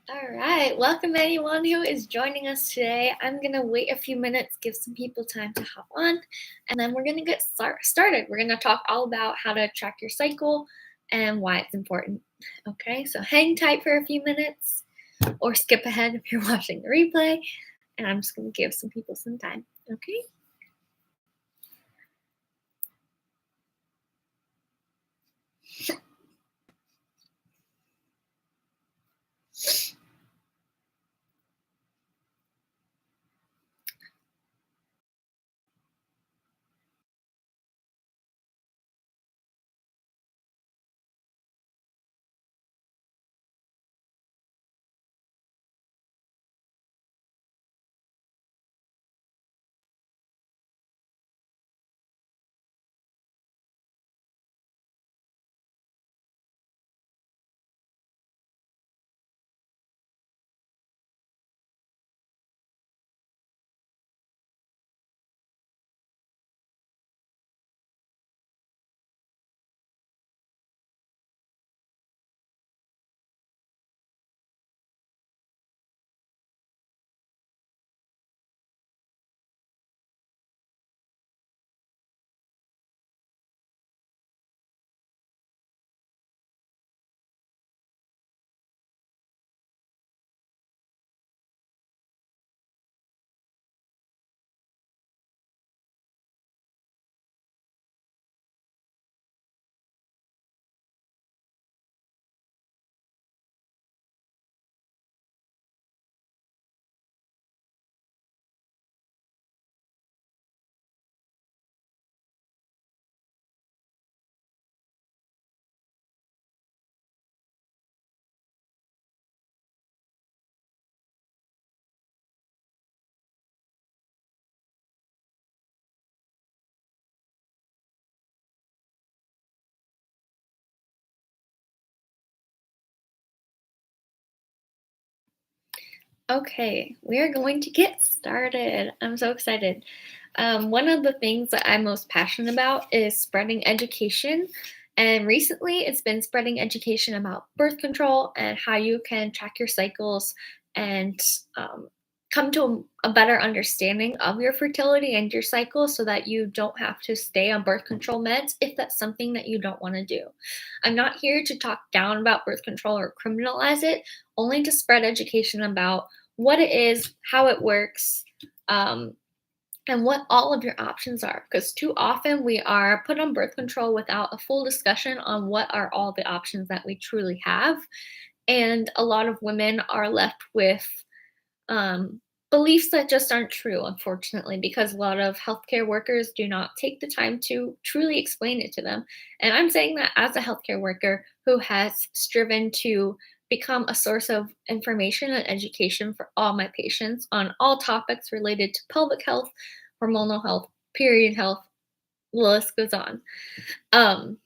All right, welcome anyone who is joining us today. I'm gonna wait a few minutes, give some people time to hop on, and then we're gonna get started. We're gonna talk all about how to track your cycle and why it's important. Okay, so hang tight for a few minutes or skip ahead if you're watching the replay, and I'm just gonna give some people some time. Okay. Okay, we are going to get started. I'm so excited. One of the things that I'm most passionate about is spreading education. And recently, it's been spreading education about birth control and how you can track your cycles and come to a better understanding of your fertility and your cycle so that you don't have to stay on birth control meds if that's something that you don't want to do. I'm not here to talk down about birth control or criminalize it, only to spread education about what it is, how it works, um, and what all of your options are. Because too often we are put on birth control without a full discussion on what are all the options that we truly have. And a lot of women are left with beliefs that just aren't true, unfortunately, because a lot of healthcare workers do not take the time to truly explain it to them. And I'm saying that as a healthcare worker who has striven to become a source of information and education for all my patients on all topics related to pelvic health, hormonal health, period health, the list goes on. Um,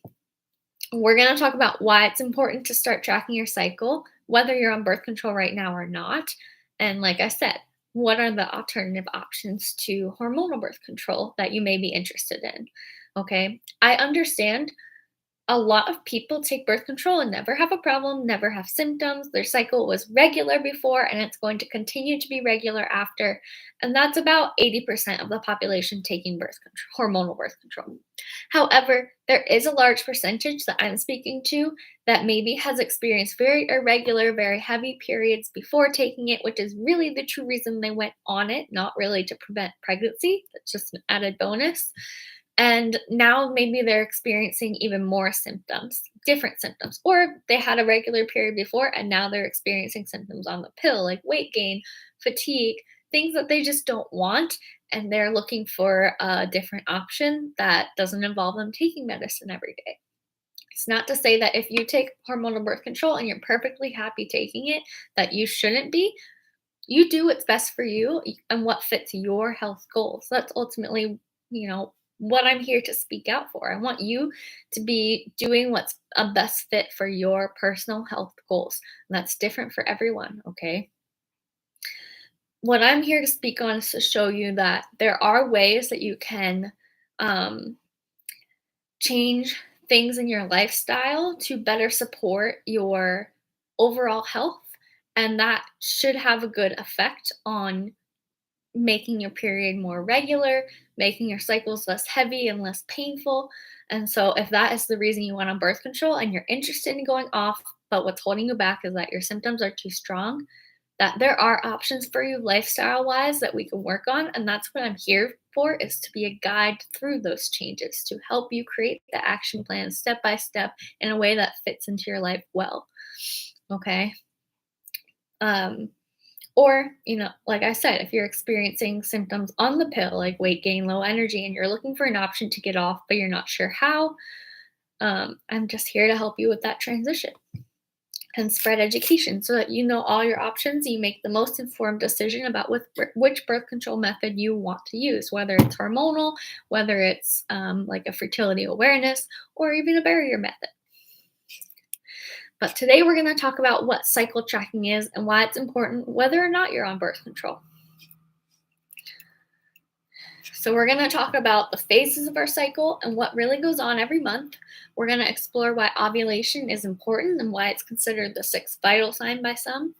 we're going to talk about why it's important to start tracking your cycle, whether you're on birth control right now or not. And like I said, what are the alternative options to hormonal birth control that you may be interested in? Okay. I understand a lot of people take birth control and never have a problem, never have symptoms. Their cycle was regular before and it's going to continue to be regular after. And that's about 80% of the population taking hormonal birth control. However, there is a large percentage that I'm speaking to that maybe has experienced very irregular, very heavy periods before taking it, which is really the true reason they went on it, not really to prevent pregnancy. That's just an added bonus. And now maybe they're experiencing even more symptoms, different symptoms, or they had a regular period before and now they're experiencing symptoms on the pill, like weight gain, fatigue, things that they just don't want. And they're looking for a different option that doesn't involve them taking medicine every day. It's not to say that if you take hormonal birth control and you're perfectly happy taking it, that you shouldn't be. You do what's best for you and what fits your health goals. That's ultimately, what I'm here to speak out for. I want you to be doing what's a best fit for your personal health goals. And that's different for everyone, okay? What I'm here to speak on is to show you that there are ways that you can um, change things in your lifestyle to better support your overall health And that should have a good effect on making your period more regular, making your cycles less heavy and less painful. And so, if that is the reason you went on birth control and you're interested in going off, but what's holding you back is that your symptoms are too strong, that there are options for you lifestyle wise that we can work on. And that's what I'm here for, is to be a guide through those changes to help you create the action plan step by step in a way that fits into your life well. Okay. Um, or, like I said, if you're experiencing symptoms on the pill, like weight gain, low energy, and you're looking for an option to get off, but you're not sure how, I'm just here to help you with that transition and spread education so that you know all your options. You make the most informed decision about which birth control method you want to use, whether it's hormonal, whether it's like a fertility awareness, or even a barrier method. But today we're going to talk about what cycle tracking is and why it's important whether or not you're on birth control. So we're going to talk about the phases of our cycle and what really goes on every month. We're going to explore why ovulation is important and why it's considered the sixth vital sign by some.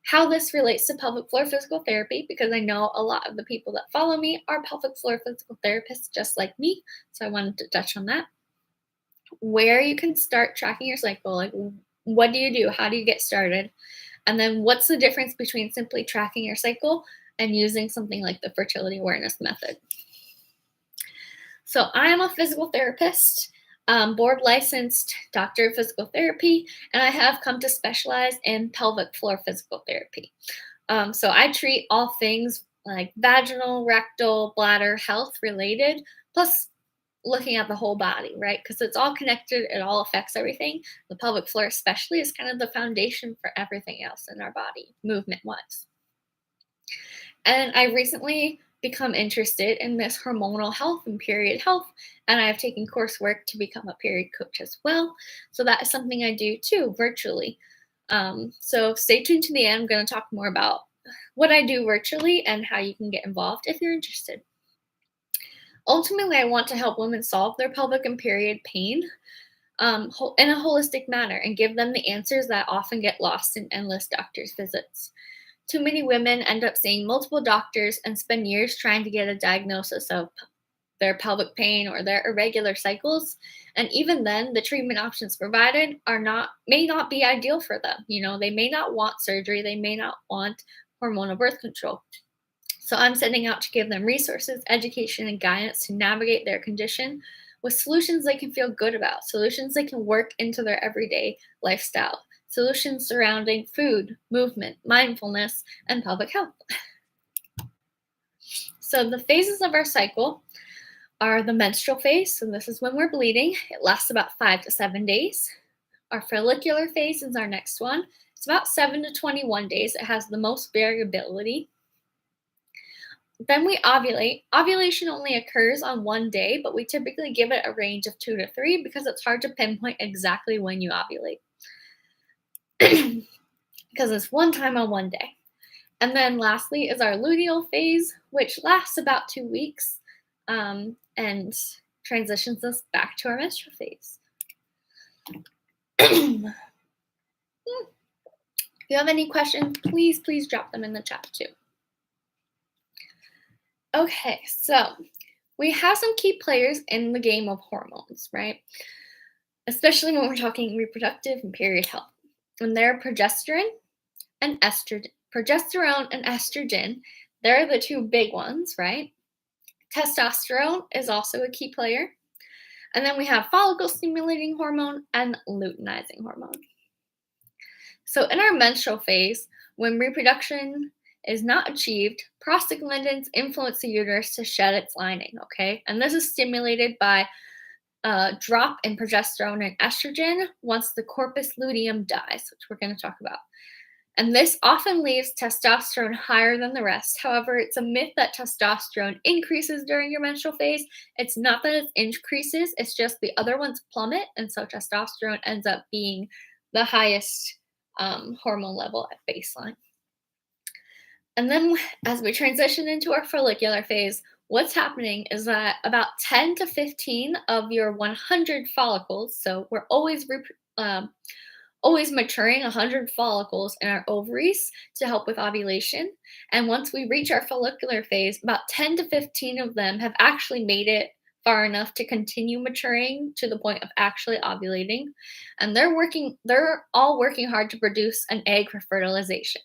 How this relates to pelvic floor physical therapy, because I know a lot of the people that follow me are pelvic floor physical therapists just like me. So I wanted to touch on that. Where you can start tracking your cycle, like what do you do? How do you get started? And then what's the difference between simply tracking your cycle and using something like the fertility awareness method? So I am a physical therapist, board licensed doctor of physical therapy, and I have come to specialize in pelvic floor physical therapy. So I treat all things like vaginal, rectal, bladder health related, plus looking at the whole body, right? Because it's all connected, it all affects everything. The pelvic floor, especially, is kind of the foundation for everything else in our body, movement wise. And I recently become interested in this hormonal health and period health, and I've taken coursework to become a period coach as well. So that is something I do too, virtually. So stay tuned to the end. I'm going to talk more about what I do virtually and how you can get involved if you're interested. Ultimately, I want to help women solve their pelvic and period pain in a holistic manner and give them the answers that often get lost in endless doctor's visits. Too many women end up seeing multiple doctors and spend years trying to get a diagnosis of their pelvic pain or their irregular cycles. And even then, the treatment options provided may not be ideal for them. They may not want surgery, they may not want hormonal birth control. So I'm setting out to give them resources, education, and guidance to navigate their condition with solutions they can feel good about, solutions they can work into their everyday lifestyle, solutions surrounding food, movement, mindfulness, and pelvic health. So the phases of our cycle are the menstrual phase. So this is when we're bleeding. It lasts about 5 to 7 days. Our follicular phase is our next one. It's about 7 to 21 days. It has the most variability. Then we ovulate. Ovulation only occurs on one day, but we typically give it a range of 2 to 3 because it's hard to pinpoint exactly when you ovulate. Because it's one time on one day. And then lastly is our luteal phase, which lasts about 2 weeks and transitions us back to our menstrual phase. If you have any questions, please drop them in the chat too. Okay, so we have some key players in the game of hormones, right? Especially when we're talking reproductive and period health. And they're progesterone and estrogen. Progesterone and estrogen, they're the two big ones, right? Testosterone is also a key player. And then we have follicle stimulating hormone and luteinizing hormone. So in our menstrual phase, when reproduction is not achieved, prostaglandins influence the uterus to shed its lining, okay? And this is stimulated by a drop in progesterone and estrogen once the corpus luteum dies, which we're going to talk about. And this often leaves testosterone higher than the rest. However, it's a myth that testosterone increases during your menstrual phase. It's not that it increases, it's just the other ones plummet. And so testosterone ends up being the highest hormone level at baseline. And then as we transition into our follicular phase, what's happening is that about 10 to 15 of your 100 follicles, so we're always always maturing 100 follicles in our ovaries to help with ovulation. And once we reach our follicular phase, about 10 to 15 of them have actually made it far enough to continue maturing to the point of actually ovulating. And they're all working hard to produce an egg for fertilization.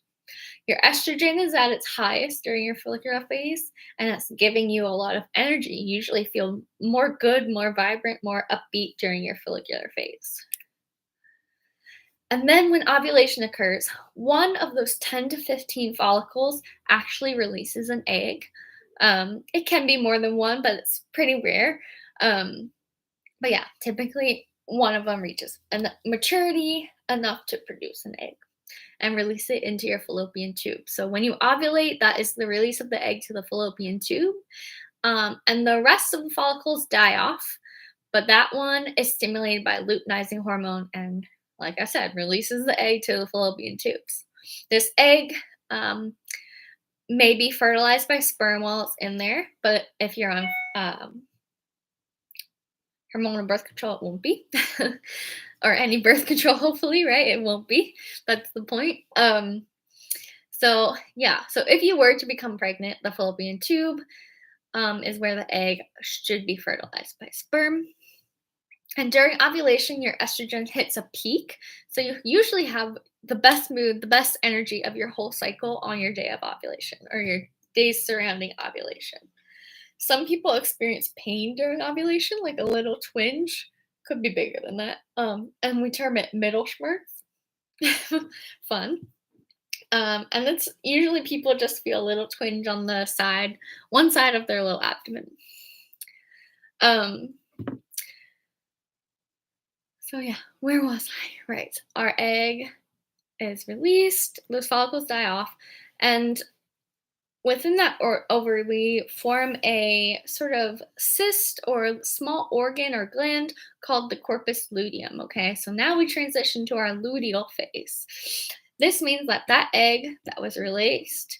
Your estrogen is at its highest during your follicular phase, and that's giving you a lot of energy. You usually feel more good, more vibrant, more upbeat during your follicular phase. And then when ovulation occurs, one of those 10 to 15 follicles actually releases an egg. It can be more than one, but it's pretty rare. Um, but yeah, typically one of them reaches maturity enough to produce an egg and release it into your fallopian tube. So when you ovulate, that is the release of the egg to the fallopian tube. And the rest of the follicles die off, but that one is stimulated by luteinizing hormone and, like I said, releases the egg to the fallopian tubes. This egg may be fertilized by sperm while it's in there, but if you're on hormonal birth control, it won't be. Or any birth control, hopefully, right? It won't be. That's the point. So if you were to become pregnant, the fallopian tube is where the egg should be fertilized by sperm. And during ovulation, your estrogen hits a peak. So you usually have the best mood, the best energy of your whole cycle on your day of ovulation or your days surrounding ovulation. Some people experience pain during ovulation, like a little twinge. Could be bigger than that. And we term it middle schmerz. Fun. And it's usually people just feel a little twinge on the side, one side of their little abdomen. So yeah, where was I? Right. Our egg is released, those follicles die off, and within that ovary, we form a sort of cyst or small organ or gland called the corpus luteum. Okay, so now we transition to our luteal phase. This means that that egg that was released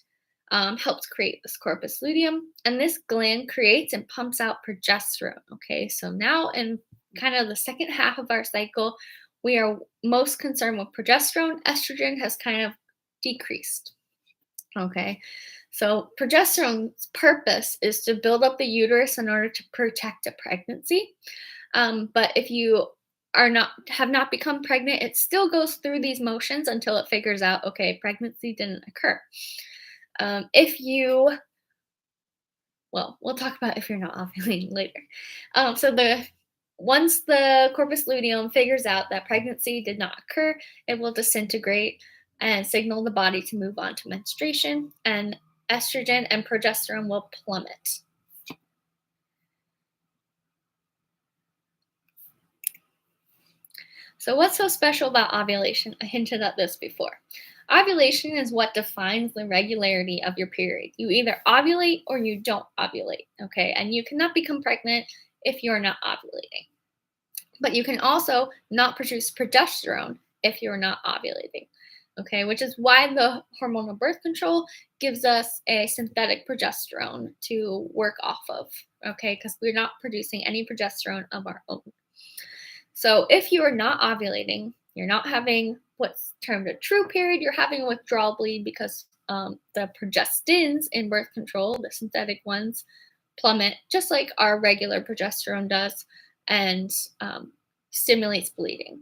helps create this corpus luteum, and this gland creates and pumps out progesterone. Okay, so now in kind of the second half of our cycle, we are most concerned with progesterone. Estrogen has kind of decreased. Okay, so progesterone's purpose is to build up the uterus in order to protect a pregnancy. But if you have not become pregnant, it still goes through these motions until it figures out, okay, pregnancy didn't occur. We'll talk about if you're not ovulating later. Once the corpus luteum figures out that pregnancy did not occur, it will disintegrate and signal the body to move on to menstruation, and estrogen and progesterone will plummet. So what's so special about ovulation? I hinted at this before. Ovulation is what defines the regularity of your period. You either ovulate or you don't ovulate, okay? And you cannot become pregnant if you're not ovulating. But you can also not produce progesterone if you're not ovulating, okay? Which is why the hormonal birth control gives us a synthetic progesterone to work off of, okay? Because we're not producing any progesterone of our own. So if you are not ovulating, you're not having what's termed a true period, you're having a withdrawal bleed because the progestins in birth control, the synthetic ones, plummet just like our regular progesterone does and stimulates bleeding.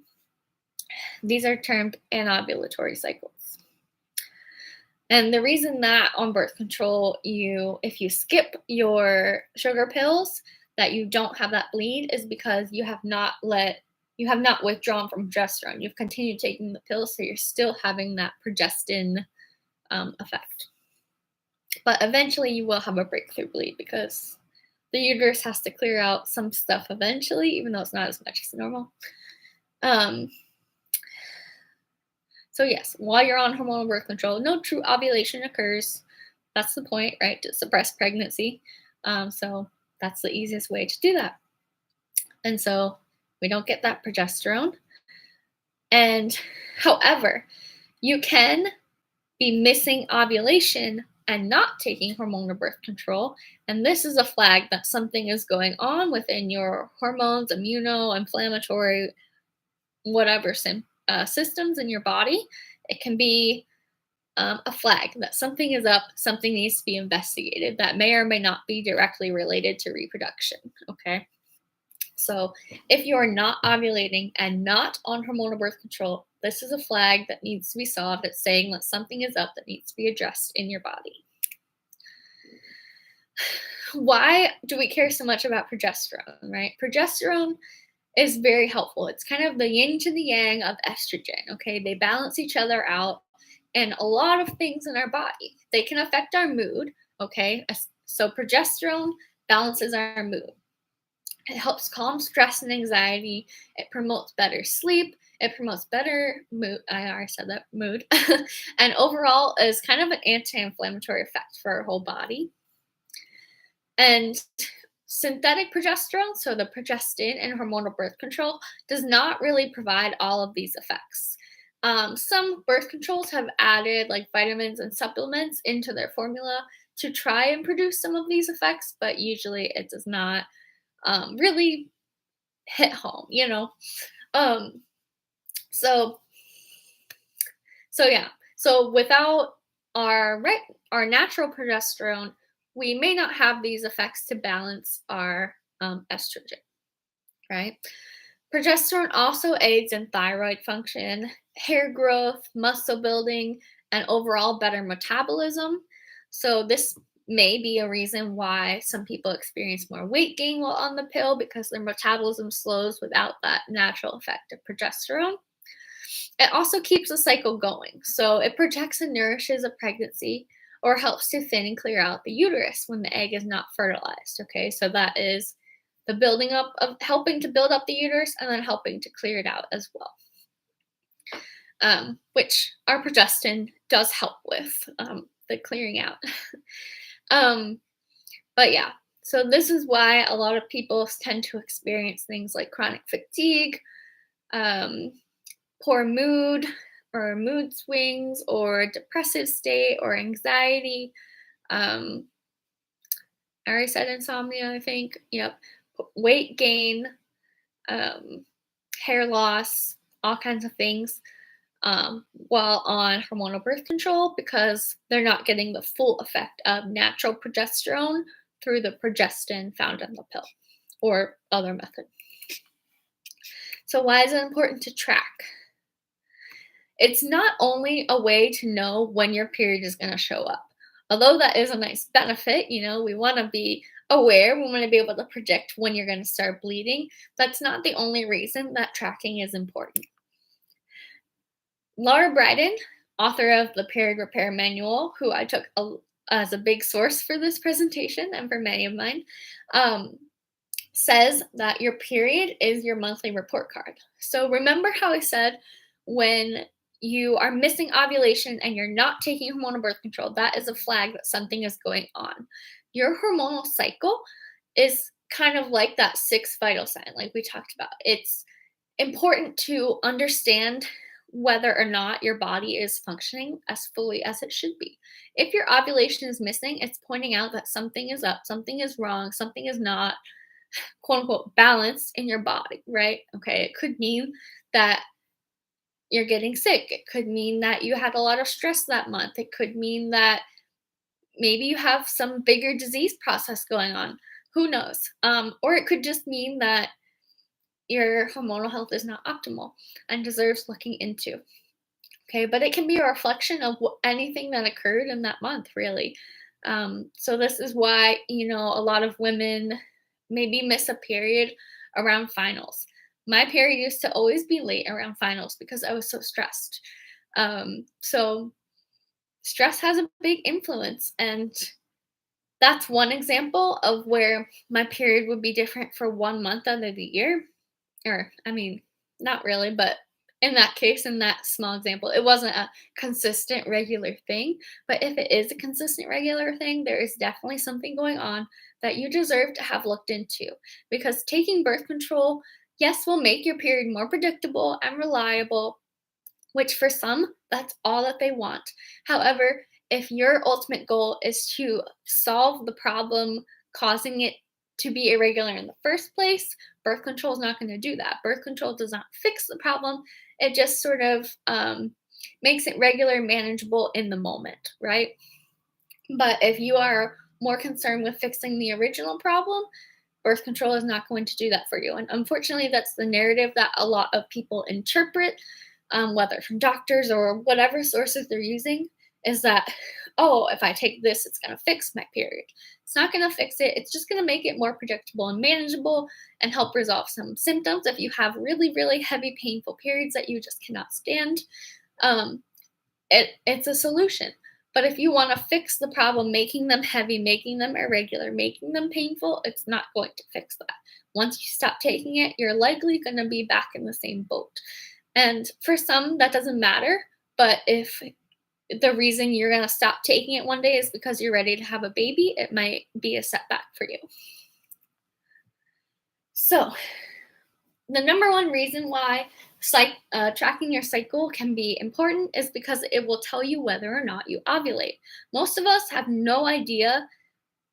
These are termed anovulatory cycles. And the reason that on birth control, if you skip your sugar pills, that you don't have that bleed is because you have not withdrawn from progesterone. You've continued taking the pills, so you're still having that progestin effect. But eventually you will have a breakthrough bleed because the uterus has to clear out some stuff eventually, even though it's not as much as normal. So yes, while you're on hormonal birth control, no true ovulation occurs. That's the point, right? To suppress pregnancy. So that's the easiest way to do that. And so we don't get that progesterone. And however, you can be missing ovulation and not taking hormonal birth control. And this is a flag that something is going on within your hormones, immunoinflammatory, whatever systems in your body, it can be a flag that something is up, something needs to be investigated that may or may not be directly related to reproduction. Okay. So, if you're not ovulating and not on hormonal birth control, this is a flag that needs to be solved. It's saying that something is up that needs to be addressed in your body. Why do we care so much about progesterone, right? Progesterone is very helpful. It's kind of the yin to the yang of estrogen, okay? They balance each other out and a lot of things in our body. They can affect our mood, okay? So progesterone balances our mood. It helps calm stress and anxiety. It promotes better sleep. It promotes better mood. I already said that, mood. And overall is kind of an anti-inflammatory effect for our whole body. And synthetic progesterone, so the progestin and hormonal birth control, does not really provide all of these effects. Some birth controls have added like vitamins and supplements into their formula to try and produce some of these effects, but usually it does not really hit home, you know. Um, so yeah. So without our natural progesterone, we may not have these effects to balance our estrogen, right? Progesterone also aids in thyroid function, hair growth, muscle building, and overall better metabolism. So, this may be a reason why some people experience more weight gain while on the pill because their metabolism slows without that natural effect of progesterone. It also keeps the cycle going. So, it protects and nourishes a pregnancy or helps to thin and clear out the uterus when the egg is not fertilized. Okay, so that is the building up of helping to build up the uterus and then helping to clear it out as well, which our progestin does help with the clearing out. But yeah, so this is why a lot of people tend to experience things like chronic fatigue, poor mood, or mood swings, or depressive state, or anxiety. I already said insomnia, I think. Yep. Weight gain, hair loss, all kinds of things while on hormonal birth control because they're not getting the full effect of natural progesterone through the progestin found in the pill or other method. So, why is it important to track? It's not only a way to know when your period is going to show up. Although that is a nice benefit, you know, we want to be aware, we want to be able to predict when you're going to start bleeding. That's not the only reason that tracking is important. Laura Bryden, author of the Period Repair Manual, who I took as a big source for this presentation and for many of mine, says that your period is your monthly report card. So remember how I said when you are missing ovulation and you're not taking hormonal birth control, that is a flag that something is going on. Your hormonal cycle is kind of like that sixth vital sign, like we talked about. It's important to understand whether or not your body is functioning as fully as it should be. If your ovulation is missing, it's pointing out that something is up, something is wrong, something is not, quote unquote, balanced in your body, right? Okay, it could mean that you're getting sick. It could mean that you had a lot of stress that month. It could mean that maybe you have some bigger disease process going on. Who knows? Or it could just mean that your hormonal health is not optimal and deserves looking into. Okay, but it can be a reflection of anything that occurred in that month, really. So this is why, you know, a lot of women maybe miss a period around finals. My period used to always be late around finals because I was so stressed. So stress has a big influence, and that's one example of where my period would be different for 1 month out of the year. Or, I mean, not really, but in that case, in that small example, it wasn't a consistent, regular thing. But if it is a consistent, regular thing, there is definitely something going on that you deserve to have looked into. Because taking birth control, yes, will make your period more predictable and reliable, which for some, that's all that they want. However, if your ultimate goal is to solve the problem causing it to be irregular in the first place, birth control is not going to do that. Birth control does not fix the problem. It just sort of makes it regular, manageable in the moment, right? But if you are more concerned with fixing the original problem, birth control is not going to do that for you. And unfortunately, that's the narrative that a lot of people interpret, whether from doctors or whatever sources they're using, is that, oh, if I take this, it's going to fix my period. It's not going to fix it. It's just going to make it more predictable and manageable and help resolve some symptoms. If you have really, really heavy, painful periods that you just cannot stand, um, it's a solution. But if you want to fix the problem, making them heavy, making them irregular, making them painful, it's not going to fix that. Once you stop taking it, you're likely going to be back in the same boat. And for some, that doesn't matter. But if the reason you're going to stop taking it one day is because you're ready to have a baby, it might be a setback for you. So, the number one reason why tracking your cycle can be important is because it will tell you whether or not you ovulate. Most of us have no idea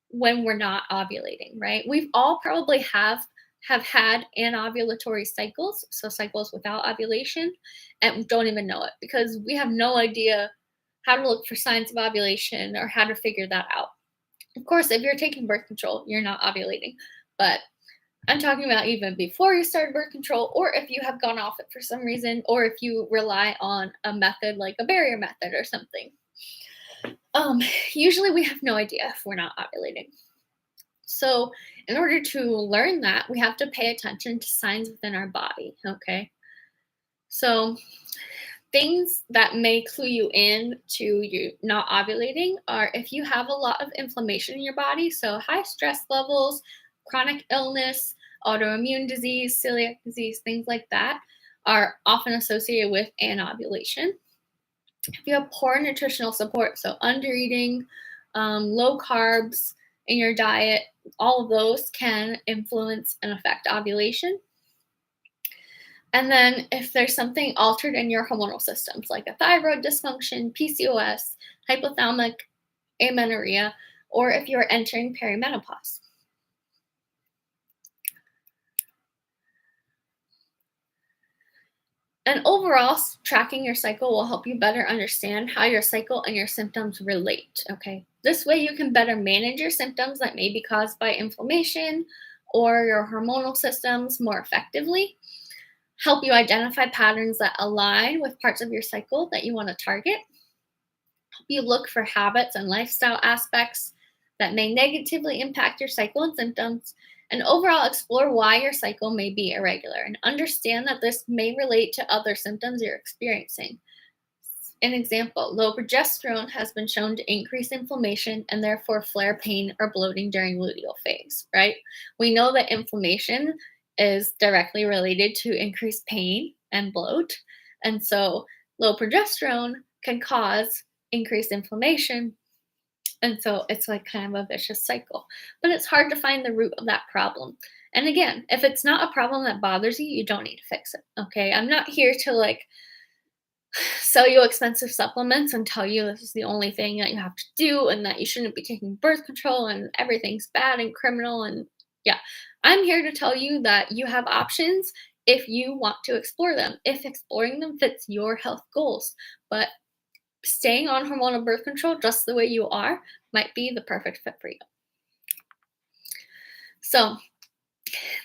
when we're not ovulating, right? We've all probably have had anovulatory cycles, so cycles without ovulation, and don't even know it because we have no idea how to look for signs of ovulation or how to figure that out. Of course, if you're taking birth control, you're not ovulating, but I'm talking about even before you started birth control, or if you have gone off it for some reason, or if you rely on a method like a barrier method or something. Usually we have no idea if we're not ovulating. So in order to learn that, we have to pay attention to signs within our body, okay? So things that may clue you in to you not ovulating are if you have a lot of inflammation in your body, so high stress levels, chronic illness, autoimmune disease, celiac disease, things like that are often associated with anovulation. If you have poor nutritional support, so undereating, low carbs in your diet, all of those can influence and affect ovulation. And then if there's something altered in your hormonal systems, like a thyroid dysfunction, PCOS, hypothalamic amenorrhea, or if you're entering perimenopause. And overall, tracking your cycle will help you better understand how your cycle and your symptoms relate, okay? This way you can better manage your symptoms that may be caused by inflammation or your hormonal systems more effectively, help you identify patterns that align with parts of your cycle that you want to target, help you look for habits and lifestyle aspects that may negatively impact your cycle and symptoms, and overall explore why your cycle may be irregular and understand that this may relate to other symptoms you're experiencing. An example, low progesterone has been shown to increase inflammation and therefore flare pain or bloating during luteal phase, right? We know that inflammation is directly related to increased pain and bloat. And so low progesterone can cause increased inflammation. And so it's like kind of a vicious cycle. But it's hard to find the root of that problem. And again, if it's not a problem that bothers you, you don't need to fix it. Okay. I'm not here to like sell you expensive supplements and tell you this is the only thing that you have to do and that you shouldn't be taking birth control and everything's bad and criminal. And yeah, I'm here to tell you that you have options if you want to explore them, if exploring them fits your health goals. But staying on hormonal birth control just the way you are might be the perfect fit for you. So,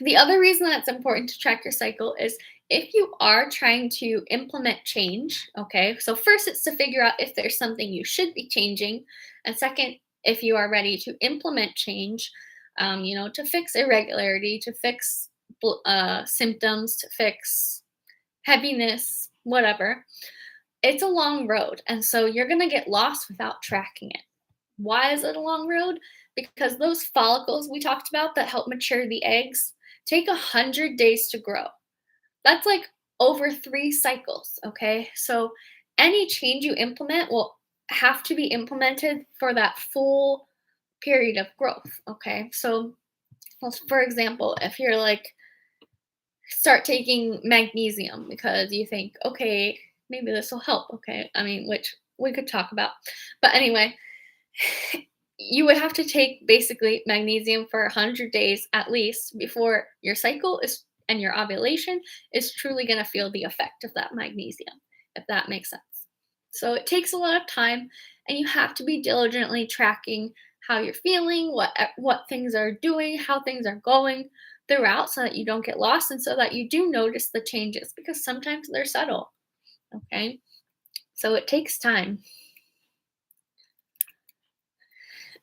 the other reason that it's important to track your cycle is if you are trying to implement change, okay? So, first, it's to figure out if there's something you should be changing. And second, if you are ready to implement change, to fix irregularity, to fix symptoms, to fix heaviness, whatever. It's a long road. And so you're going to get lost without tracking it. Why is it a long road? Because those follicles we talked about that help mature the eggs take 100 days to grow. That's like over 3 cycles, okay? So any change you implement will have to be implemented for that full period of growth, okay? So, for example, if you're like, start taking magnesium because you think, okay, maybe this will help, okay? I mean, which we could talk about. But anyway, you would have to take basically magnesium for 100 days at least before your cycle is and your ovulation is truly going to feel the effect of that magnesium, if that makes sense. So it takes a lot of time, and you have to be diligently tracking how you're feeling, what things are doing, how things are going throughout, so that you don't get lost and so that you do notice the changes, because sometimes they're subtle. Okay, so it takes time.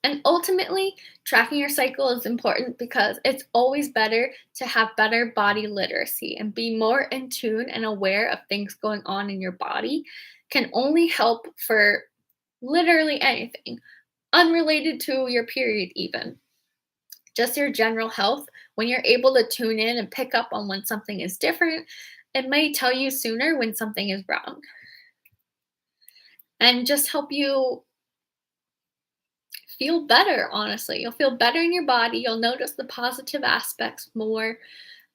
And ultimately, tracking your cycle is important because it's always better to have better body literacy and be more in tune and aware of things going on in your body can only help for literally anything unrelated to your period, even just your general health. When you're able to tune in and pick up on when something is different, it may tell you sooner when something is wrong and just help you feel better. Honestly, you'll feel better in your body, you'll notice the positive aspects more.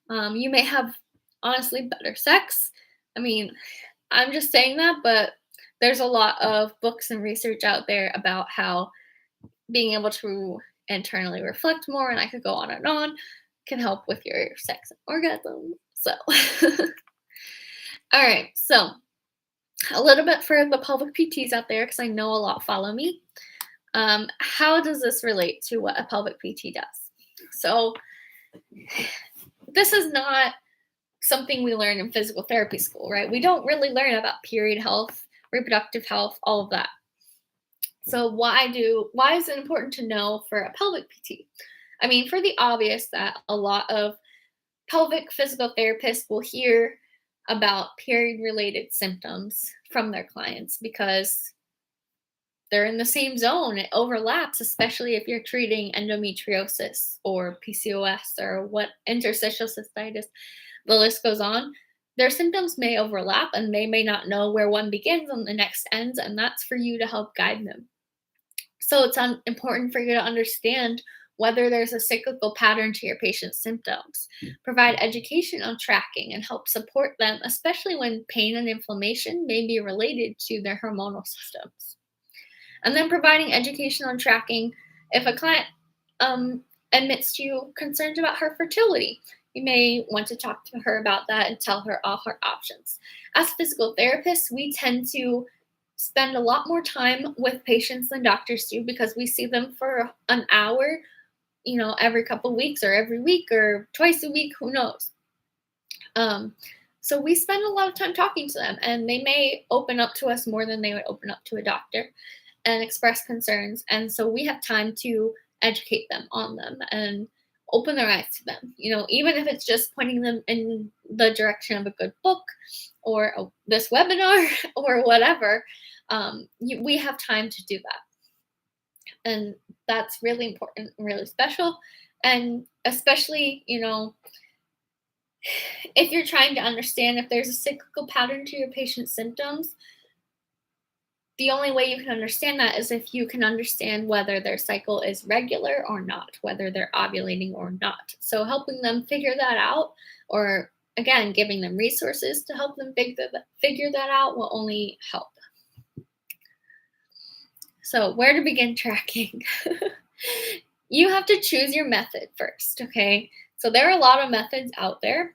You may have, honestly, better sex. I mean, I'm just saying that, but there's a lot of books and research out there about how being able to internally reflect more, and I could go on, can help with your sex and orgasm. So, all right. So, a little bit for the pelvic PTs out there, because I know a lot follow me. How does this relate to what a pelvic PT does? So, this is not something we learn in physical therapy school, right? We don't really learn about period health, reproductive health, all of that. So why is it important to know for a pelvic PT? I mean, for the obvious that a lot of pelvic physical therapists will hear about period related symptoms from their clients because they're in the same zone. It overlaps, especially if you're treating endometriosis or PCOS or what interstitial cystitis, the list goes on. Their symptoms may overlap and they may not know where one begins and the next ends, and that's for you to help guide them. So it's important for you to understand whether there's a cyclical pattern to your patient's symptoms, provide education on tracking, and help support them, especially when pain and inflammation may be related to their hormonal systems. And then providing education on tracking if a client admits to you concerns about her fertility. You may want to talk to her about that and tell her all her options. As physical therapists, we tend to spend a lot more time with patients than doctors do because we see them for an hour, every couple of weeks or every week or twice a week, who knows. So we spend a lot of time talking to them, and they may open up to us more than they would open up to a doctor and express concerns. And so we have time to educate them on them and open their eyes to them, even if it's just pointing them in the direction of a good book or this webinar or whatever. We have time to do that. And that's really important and really special. And especially, if you're trying to understand if there's a cyclical pattern to your patient's symptoms, the only way you can understand that is if you can understand whether their cycle is regular or not, whether they're ovulating or not. So helping them figure that out, or again, giving them resources to help them figure that out will only help. So where to begin tracking? You have to choose your method first, okay? So there are a lot of methods out there.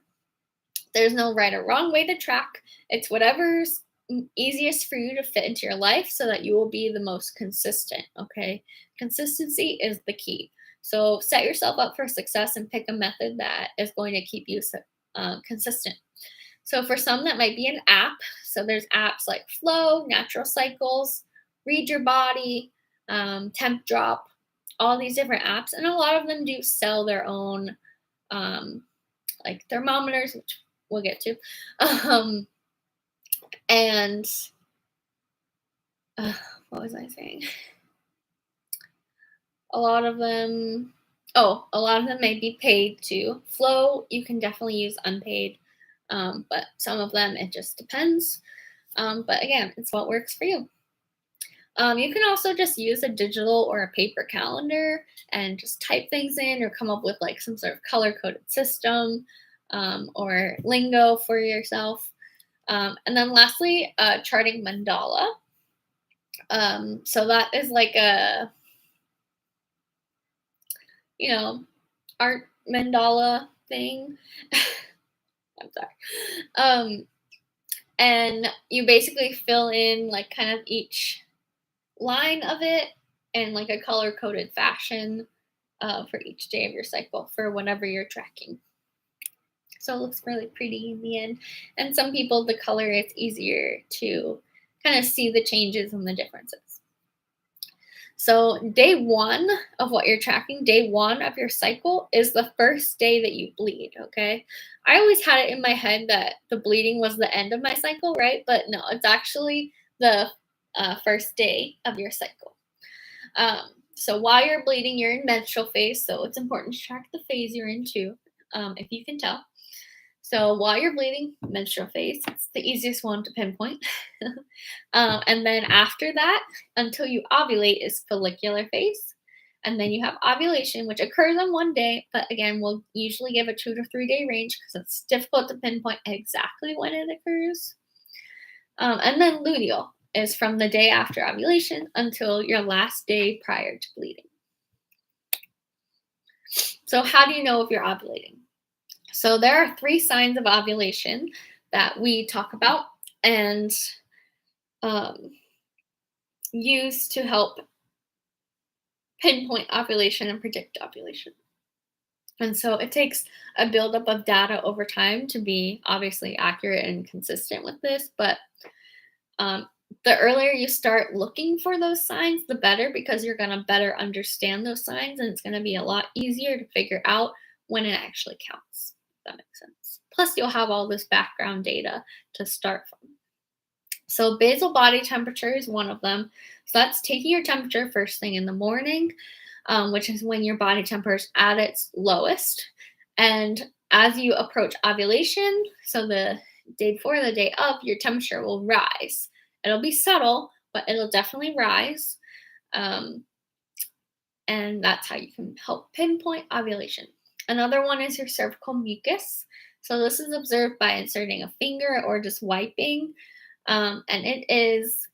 There's no right or wrong way to track. It's whatever's easiest for you to fit into your life so that you will be the most consistent, okay? Consistency is the key. So set yourself up for success and pick a method that is going to keep you consistent. So for some, that might be an app. So there's apps like Flow, Natural Cycles, Read Your Body, Temp Drop, all these different apps. And a lot of them do sell their own like thermometers, which we'll get to. And what was I saying? A lot of them may be paid too. Flow, you can definitely use unpaid, but some of them, it just depends. But again, it's what works for you. You can also just use a digital or a paper calendar and just type things in or come up with like some sort of color-coded system or lingo for yourself. And then lastly, charting mandala. So that is like you know, art mandala thing. I'm sorry. And you basically fill in like kind of each line of it in like a color coded fashion for each day of your cycle for whenever you're tracking. So it looks really pretty in the end. And some people, the color is easier to kind of see the changes and the differences. So, day one of what you're tracking, day one of your cycle, is the first day that you bleed. Okay. I always had it in my head that the bleeding was the end of my cycle, right? But no, it's actually the first day of your cycle. So, while you're bleeding, you're in menstrual phase. So, it's important to track the phase you're in too, if you can tell. So while you're bleeding, menstrual phase, it's the easiest one to pinpoint. And then after that, until you ovulate, is follicular phase. And then you have ovulation, which occurs on one day, but again, we'll usually give a 2 to 3 day range because it's difficult to pinpoint exactly when it occurs. And then luteal is from the day after ovulation until your last day prior to bleeding. So, how do you know if you're ovulating? So there are 3 signs of ovulation that we talk about and use to help pinpoint ovulation and predict ovulation. And so it takes a buildup of data over time to be obviously accurate and consistent with this. But the earlier you start looking for those signs, the better, because you're going to better understand those signs and it's going to be a lot easier to figure out when it actually counts. That makes sense. Plus, you'll have all this background data to start from. So, basal body temperature is one of them. So, that's taking your temperature first thing in the morning, which is when your body temperature is at its lowest. And as you approach ovulation, so the day before, the day of, your temperature will rise. It'll be subtle, but it'll definitely rise. And that's how you can help pinpoint ovulation. Another one is your cervical mucus. So this is observed by inserting a finger or just wiping. And it is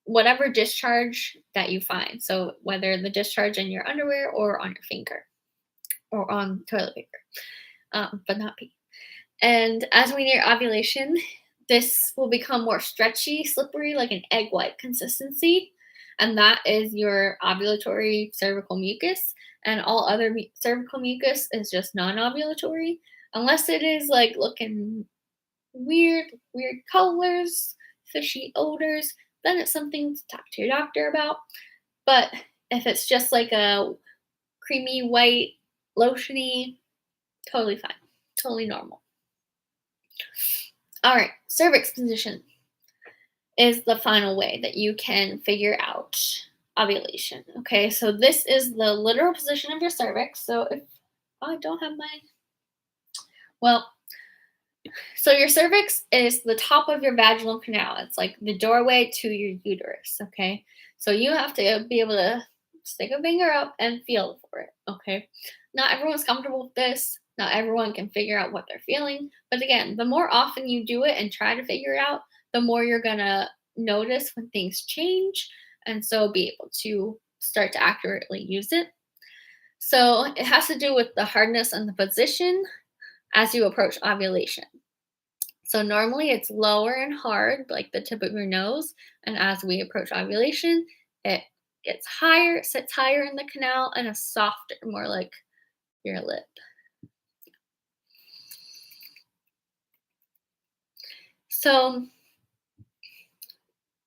whatever discharge that you find. So whether the discharge in your underwear or on your finger or on toilet paper, but not pee. And as we near ovulation, this will become more stretchy, slippery, like an egg white consistency. And that is your ovulatory cervical mucus. And all other cervical mucus is just non-ovulatory, unless it is like looking weird colors, fishy odors. Then it's something to talk to your doctor about. But if it's just like a creamy white, lotiony, totally fine, totally normal. All right, cervix position is the final way that you can figure out ovulation. Okay, so this is the literal position of your cervix. So if I don't have so your cervix is the top of your vaginal canal. It's like the doorway to your uterus. Okay, so you have to be able to stick a finger up and feel for it. Okay, not everyone's comfortable with this. Not everyone can figure out what they're feeling. But again, the more often you do it and try to figure it out, the more you're going to notice when things change and so be able to start to accurately use it. So it has to do with the hardness and the position as you approach ovulation. So normally it's lower and hard, like the tip of your nose. And as we approach ovulation, it gets higher, it sits higher in the canal, and is softer, more like your lip. So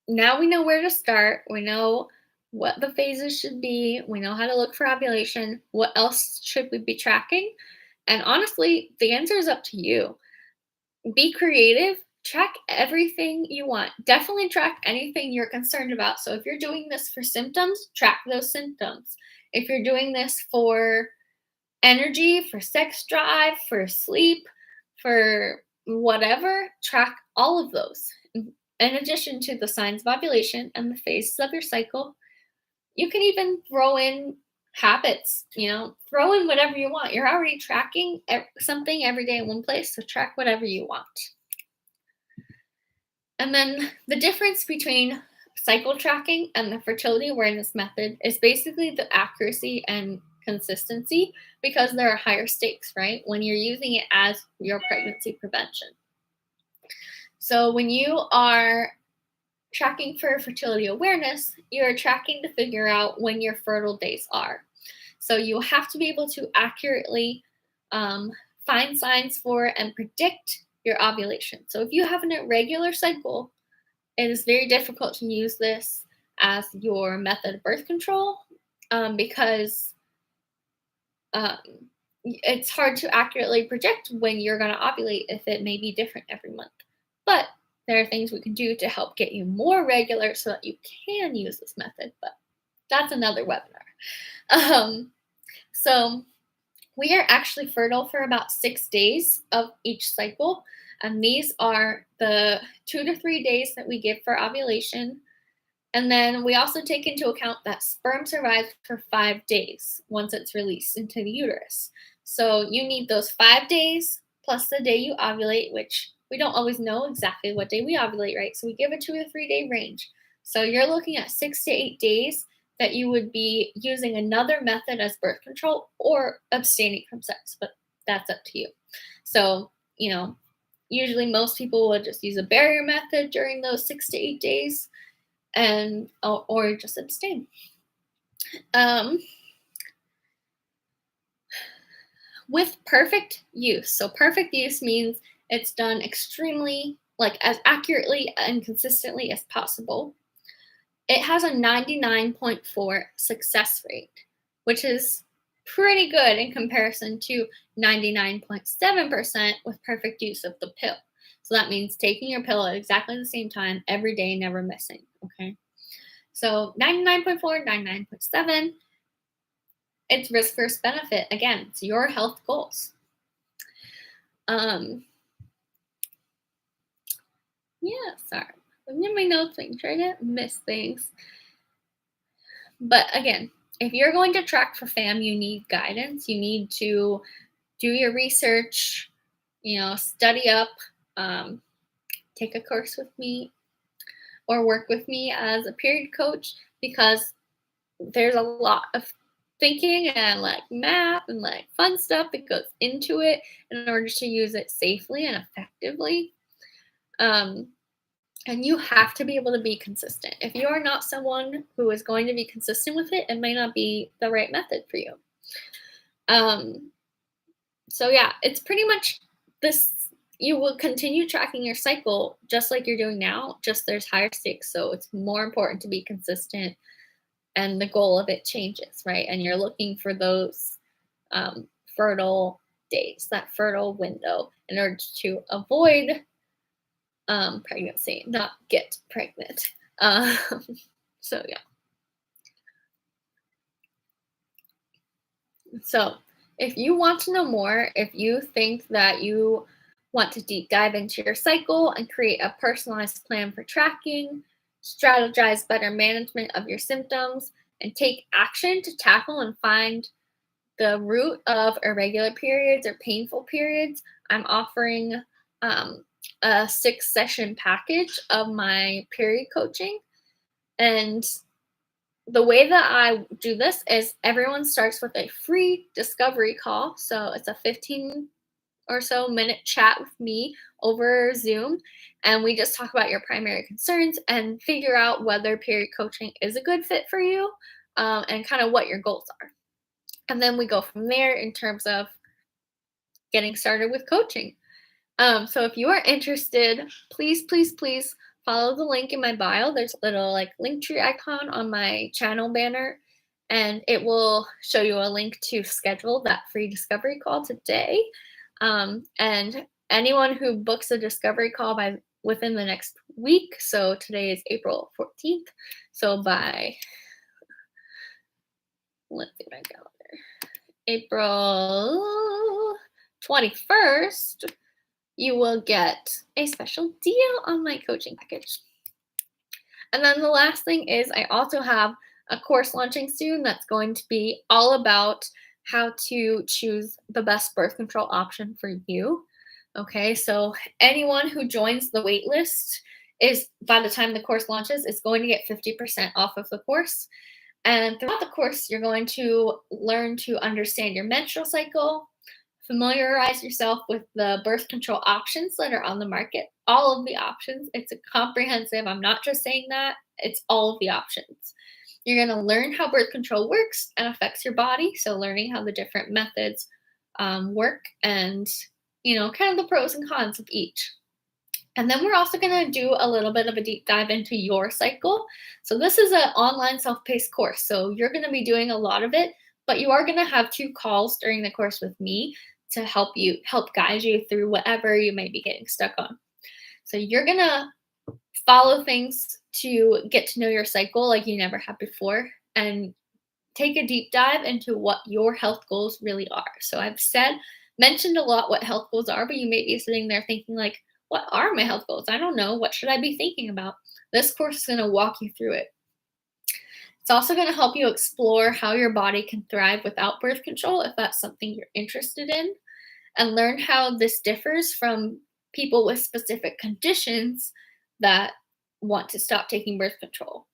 now we know where to start. We know what the phases should be. We know how to look for ovulation. What else should we be tracking? And honestly, the answer is up to you. Be creative. Track everything you want. Definitely track anything you're concerned about. So if you're doing this for symptoms, track those symptoms. If you're doing this for energy, for sex drive, for sleep, for whatever, track all of those. In addition to the signs of ovulation and the phases of your cycle, you can even throw in habits, throw in whatever you want. You're already tracking something every day in one place, so track whatever you want. And then the difference between cycle tracking and the fertility awareness method is basically the accuracy and consistency because there are higher stakes, right? When you're using it as your pregnancy prevention. So when you are tracking for fertility awareness, you're tracking to figure out when your fertile days are. So you have to be able to accurately find signs for and predict your ovulation. So if you have an irregular cycle, it is very difficult to use this as your method of birth control because it's hard to accurately predict when you're going to ovulate if it may be different every month. But there are things we can do to help get you more regular so that you can use this method, but that's another webinar. So we are actually fertile for about 6 days of each cycle, and these are the 2 to 3 days that we give for ovulation. And then we also take into account that sperm survives for 5 days once it's released into the uterus. So you need those 5 days plus the day you ovulate, which we don't always know exactly what day we ovulate, right? So we give a 2 to 3 day range. So you're looking at 6 to 8 days that you would be using another method as birth control or abstaining from sex, but that's up to you. So, usually most people would just use a barrier method during those 6 to 8 days and or just abstain. With perfect use. So perfect use means it's done extremely, as accurately and consistently as possible. It has a 99.4 success rate, which is pretty good in comparison to 99.7% with perfect use of the pill. So that means taking your pill at exactly the same time every day, never missing, okay? So 99.4, 99.7, it's risk versus benefit. Again, it's your health goals. Sorry. Let me get my notes, making sure I didn't miss things. But again, if you're going to track for FAM, you need guidance. You need to do your research, study up, take a course with me, or work with me as a period coach, because there's a lot of thinking and math and fun stuff that goes into it in order to use it safely and effectively. And you have to be able to be consistent. If you are not someone who is going to be consistent with it, it may not be the right method for you. So yeah, it's pretty much this. You will continue tracking your cycle just like you're doing now, just there's higher stakes. So it's more important to be consistent, and the goal of it changes, right? And you're looking for those fertile days, that fertile window, in order to avoid pregnancy, not get pregnant. So yeah. So if you want to know more, if you think that you want to deep dive into your cycle and create a personalized plan for tracking, strategize better management of your symptoms, and take action to tackle and find the root of irregular periods or painful periods, I'm offering a 6-session package of my period coaching. And the way that I do this is everyone starts with a free discovery call. So it's a 15 or so minute chat with me over Zoom. And we just talk about your primary concerns and figure out whether period coaching is a good fit for you, and kind of what your goals are. And then we go from there in terms of getting started with coaching. So if you are interested, please follow the link in my bio. There's a little link tree icon on my channel banner, and it will show you a link to schedule that free discovery call today. And anyone who books a discovery call within the next week, so today is April 14th, so by, let's see my calendar, April 21st, you will get a special deal on my coaching package. And then the last thing is I also have a course launching soon that's going to be all about how to choose the best birth control option for you. Okay, so anyone who joins the waitlist by the time the course launches, is going to get 50% off of the course. And throughout the course, you're going to learn to understand your menstrual cycle, familiarize yourself with the birth control options that are on the market, all of the options. It's a comprehensive, I'm not just saying that, it's all of the options. You're going to learn how birth control works and affects your body. So, learning how the different methods work and, kind of the pros and cons of each. And then we're also going to do a little bit of a deep dive into your cycle. So this is an online self-paced course. So you're going to be doing a lot of it, but you are going to have 2 calls during the course with me to help guide you through whatever you may be getting stuck on. So you're going to follow things to get to know your cycle like you never have before and take a deep dive into what your health goals really are. So mentioned a lot what health goals are, but you may be sitting there thinking like, what are my health goals? I don't know. What should I be thinking about? This course is going to walk you through it. It's also going to help you explore how your body can thrive without birth control if that's something you're interested in, and learn how this differs from people with specific conditions that want to stop taking birth control.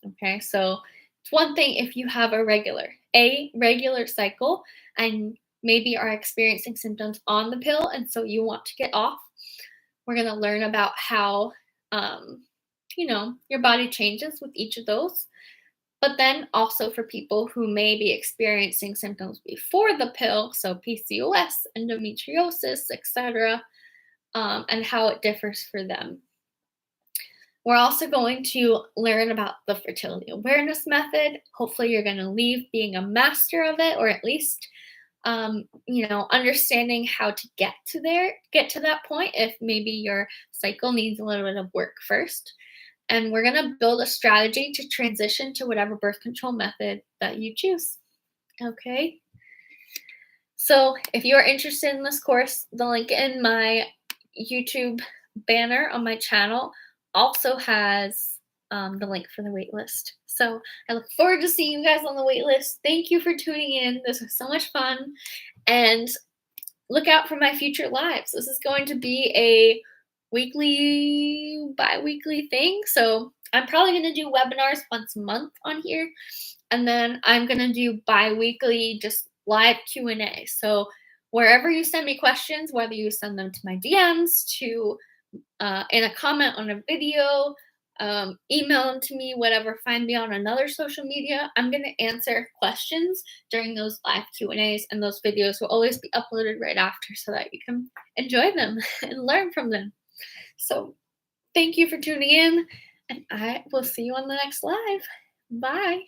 Okay, so it's one thing if you have a regular cycle and maybe are experiencing symptoms on the pill and so you want to get off. We're going to learn about how, your body changes with each of those. But then also for people who may be experiencing symptoms before the pill, so PCOS, endometriosis, etc., and how it differs for them. We're also going to learn about the fertility awareness method. Hopefully, you're going to leave being a master of it, or at least understanding how to get to that point if maybe your cycle needs a little bit of work first. And we're going to build a strategy to transition to whatever birth control method that you choose. Okay. So if you are interested in this course, the link in my YouTube banner on my channel also has the link for the waitlist. So I look forward to seeing you guys on the waitlist. Thank you for tuning in. This was so much fun. And look out for my future lives. This is going to be a bi-weekly thing. So I'm probably going to do webinars once a month on here. And then I'm going to do bi-weekly just live Q&A. So wherever you send me questions, whether you send them to my DMs, to in a comment on a video, email them to me, whatever, find me on another social media. I'm going to answer questions during those live Q&As, and those videos will always be uploaded right after so that you can enjoy them and learn from them. So thank you for tuning in, and I will see you on the next live. Bye.